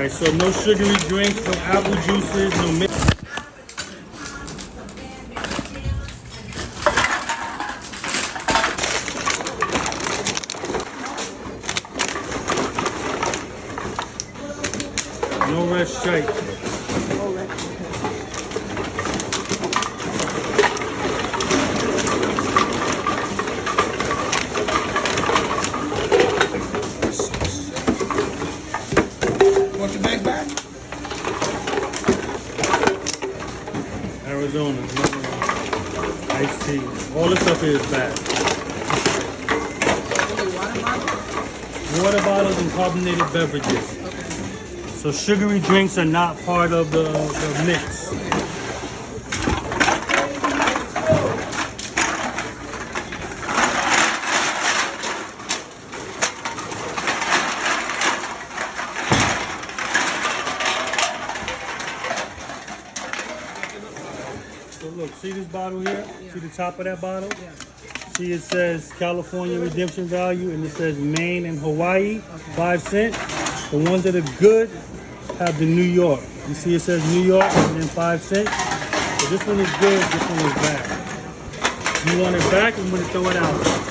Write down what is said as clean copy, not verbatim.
right, so no sugary drinks, no apple juices, no milk. No red stripe. Want your bag back? Arizona, iced tea. All this stuff here is bad. Water bottles and carbonated beverages. So sugary drinks are not part of the mix. So look, see this bottle here? See the top of that bottle? See it says California redemption value and it says Maine and Hawaii, 5 cents. The ones that are good have the New York. You see it says New York and then 5 cents. So this one is good, this one is bad. You want it back, I'm gonna throw it out.